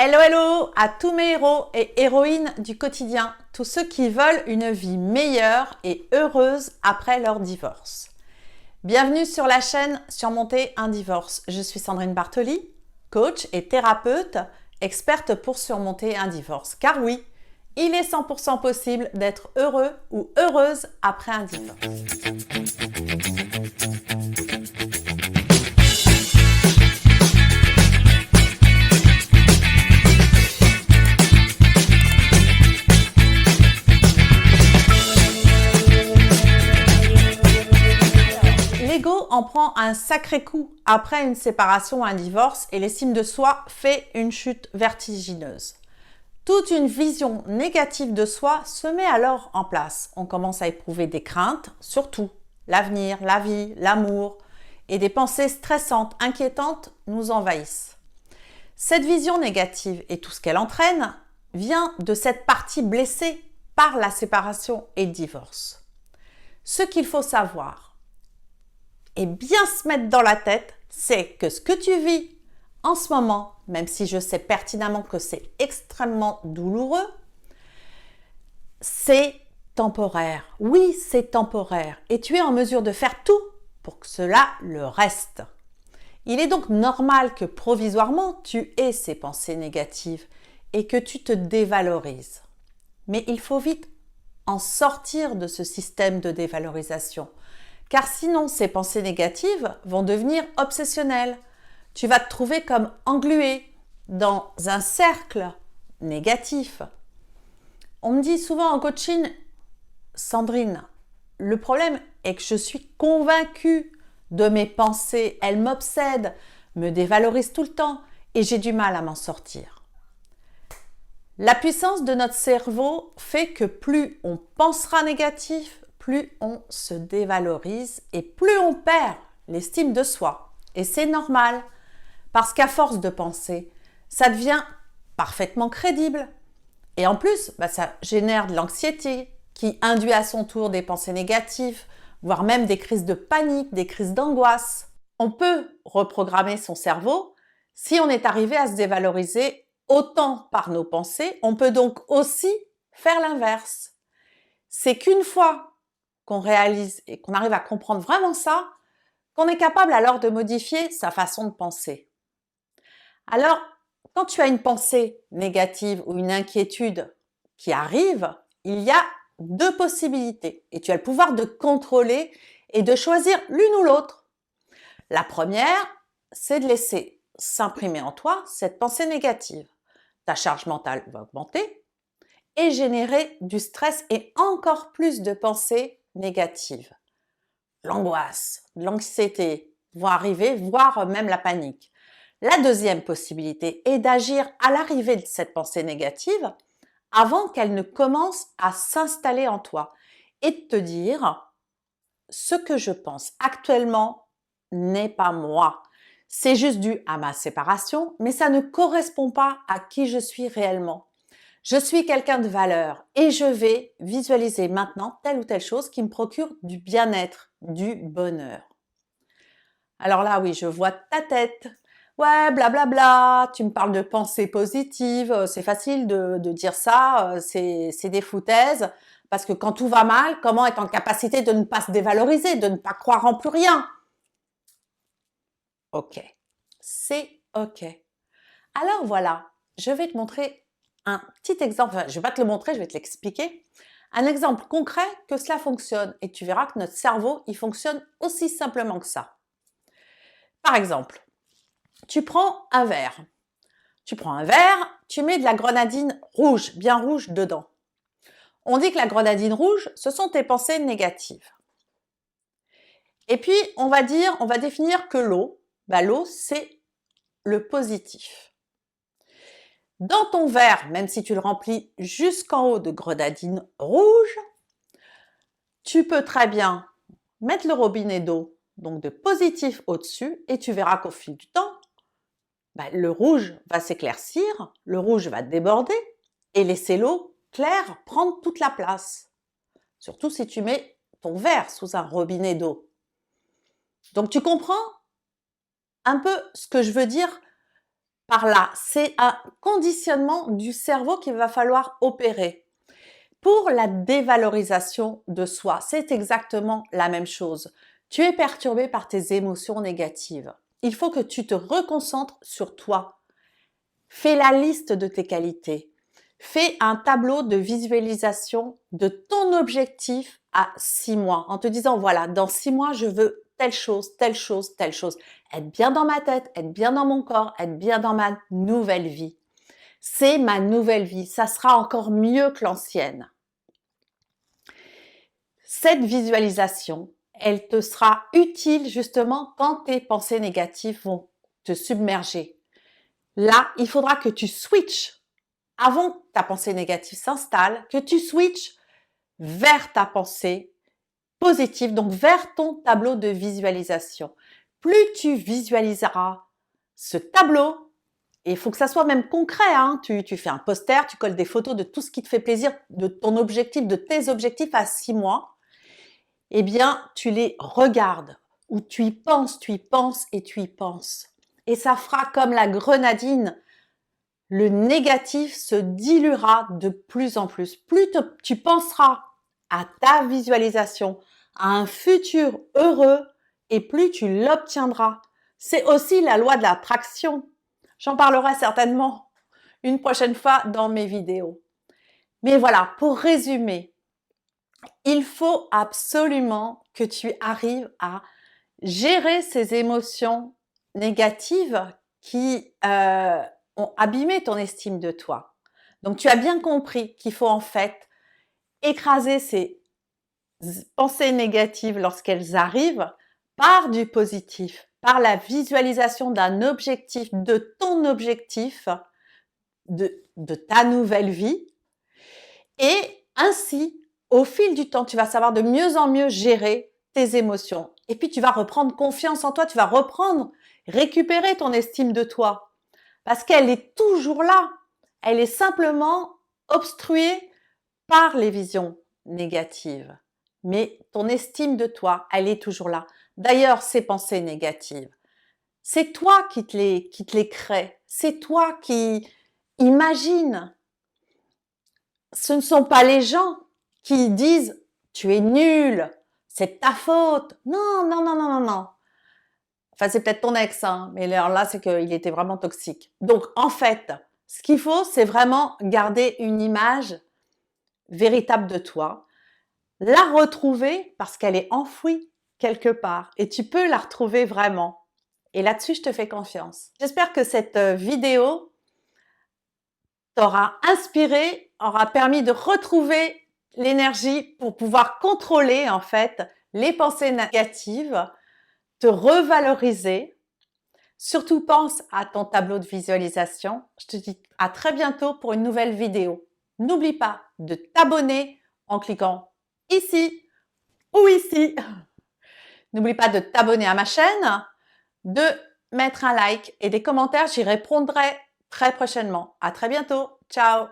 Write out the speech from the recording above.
Hello hello à tous mes héros et héroïnes du quotidien, tous ceux qui veulent une vie meilleure et heureuse après leur divorce. Bienvenue sur la chaîne Surmonter un divorce. Je suis Sandrine Bartoli, coach et thérapeute, experte pour surmonter un divorce. Car oui, il est 100% possible d'être heureux ou heureuse après un divorce. L'ego en prend un sacré coup après une séparation ou un divorce et l'estime de soi fait une chute vertigineuse. Toute une vision négative de soi se met alors en place. On commence à éprouver des craintes, surtout l'avenir, la vie, l'amour, et des pensées stressantes, inquiétantes nous envahissent. Cette vision négative et tout ce qu'elle entraîne vient de cette partie blessée par la séparation et le divorce. Ce qu'il faut savoir et bien se mettre dans la tête, c'est que ce que tu vis en ce moment, même si je sais pertinemment que c'est extrêmement douloureux, c'est temporaire. Oui, c'est temporaire. Et tu es en mesure de faire tout pour que cela le reste. Il est donc normal que provisoirement, tu aies ces pensées négatives et que tu te dévalorises. Mais il faut vite en sortir de ce système de dévalorisation. Car sinon, ces pensées négatives vont devenir obsessionnelles. Tu vas te trouver comme englué dans un cercle négatif. On me dit souvent en coaching, Sandrine, le problème est que je suis convaincue de mes pensées. Elles m'obsèdent, me dévalorisent tout le temps et j'ai du mal à m'en sortir. La puissance de notre cerveau fait que plus on pensera négatif, plus on se dévalorise et plus on perd l'estime de soi. Et c'est normal, parce qu'à force de penser, ça devient parfaitement crédible. Et en plus, ça génère de l'anxiété qui induit à son tour des pensées négatives, voire même des crises de panique, des crises d'angoisse. On peut reprogrammer son cerveau si on est arrivé à se dévaloriser autant par nos pensées. On peut donc aussi faire l'inverse. C'est qu'une fois qu'on réalise et qu'on arrive à comprendre vraiment ça, qu'on est capable alors de modifier sa façon de penser. Alors, quand tu as une pensée négative ou une inquiétude qui arrive, il y a deux possibilités et tu as le pouvoir de contrôler et de choisir l'une ou l'autre. La première, c'est de laisser s'imprimer en toi cette pensée négative. Ta charge mentale va augmenter et générer du stress et encore plus de pensées négatives. L'angoisse, l'anxiété vont arriver, voire même la panique. La deuxième possibilité est d'agir à l'arrivée de cette pensée négative avant qu'elle ne commence à s'installer en toi et de te dire ce que je pense actuellement n'est pas moi. C'est juste dû à ma séparation, mais ça ne correspond pas à qui je suis réellement. Je suis quelqu'un de valeur et je vais visualiser maintenant telle ou telle chose qui me procure du bien-être, du bonheur. Alors là, oui, je vois ta tête. Ouais, blablabla, tu me parles de pensée positive, c'est facile de dire ça, c'est des foutaises. Parce que quand tout va mal, comment être en capacité de ne pas se dévaloriser, de ne pas croire en plus rien? Ok, c'est ok. Alors voilà, je vais te montrer un petit exemple, enfin, je vais pas te le montrer, je vais te l'expliquer. Un exemple concret que cela fonctionne et tu verras que notre cerveau, il fonctionne aussi simplement que ça. Par exemple, tu prends un verre. Tu mets de la grenadine rouge, bien rouge dedans. On dit que la grenadine rouge, ce sont tes pensées négatives. Et puis, on va définir que l'eau, l'eau, c'est le positif. Dans ton verre, même si tu le remplis jusqu'en haut de grenadine rouge, tu peux très bien mettre le robinet d'eau, donc de positif au-dessus, et tu verras qu'au fil du temps, le rouge va s'éclaircir, le rouge va déborder et laisser l'eau claire prendre toute la place. Surtout si tu mets ton verre sous un robinet d'eau. Donc tu comprends un peu ce que je veux dire par là? C'est un conditionnement du cerveau qu'il va falloir opérer. Pour la dévalorisation de soi, c'est exactement la même chose. Tu es perturbé par tes émotions négatives. Il faut que tu te reconcentres sur toi. Fais la liste de tes qualités. Fais un tableau de visualisation de ton objectif à 6 mois en te disant, voilà, dans 6 mois, je veux telle chose, telle chose, telle chose. Être bien dans ma tête, être bien dans mon corps, être bien dans ma nouvelle vie. C'est ma nouvelle vie. Ça sera encore mieux que l'ancienne. Cette visualisation, elle te sera utile justement quand tes pensées négatives vont te submerger. Là, il faudra que tu switches avant que ta pensée négative s'installe, que tu switches vers ta pensée positive, donc vers ton tableau de visualisation. Plus tu visualiseras ce tableau, et il faut que ça soit même concret, hein, tu fais un poster, tu colles des photos de tout ce qui te fait plaisir, de ton objectif, de tes objectifs à 6 mois, eh bien, tu les regardes, ou tu y penses et tu y penses. Et ça fera comme la grenadine. Le négatif se diluera de plus en plus. Plus tu penseras à ta visualisation, à un futur heureux, et plus tu l'obtiendras. C'est aussi la loi de l'attraction. J'en parlerai certainement une prochaine fois dans mes vidéos. Mais voilà, pour résumer, il faut absolument que tu arrives à gérer ces émotions négatives qui ont abîmé ton estime de toi. Donc, tu as bien compris qu'il faut en fait écraser ces pensées négatives lorsqu'elles arrivent par du positif, par la visualisation d'un objectif, de ton objectif, de ta nouvelle vie. Et ainsi, au fil du temps, tu vas savoir de mieux en mieux gérer tes émotions. Et puis, tu vas reprendre confiance en toi, tu vas récupérer ton estime de toi. Parce qu'elle est toujours là. Elle est simplement obstruée par les visions négatives. Mais ton estime de toi, elle est toujours là. D'ailleurs, ces pensées négatives, c'est toi qui te les crée. C'est toi qui imagine. Ce ne sont pas les gens qui disent « tu es nul, c'est ta faute ». Non, non, non, non, non, non. Enfin, c'est peut-être ton ex, hein, mais là, c'est qu'il était vraiment toxique. Donc, en fait, ce qu'il faut, c'est vraiment garder une image véritable de toi, la retrouver parce qu'elle est enfouie quelque part et tu peux la retrouver vraiment. Et là-dessus, je te fais confiance. J'espère que cette vidéo t'aura inspiré, aura permis de retrouver l'énergie pour pouvoir contrôler en fait les pensées négatives, te revaloriser. Surtout pense à ton tableau de visualisation. Je te dis à très bientôt pour une nouvelle vidéo. N'oublie pas de t'abonner en cliquant ici ou ici. N'oublie pas de t'abonner à ma chaîne, de mettre un like et des commentaires. J'y répondrai très prochainement. À très bientôt. Ciao.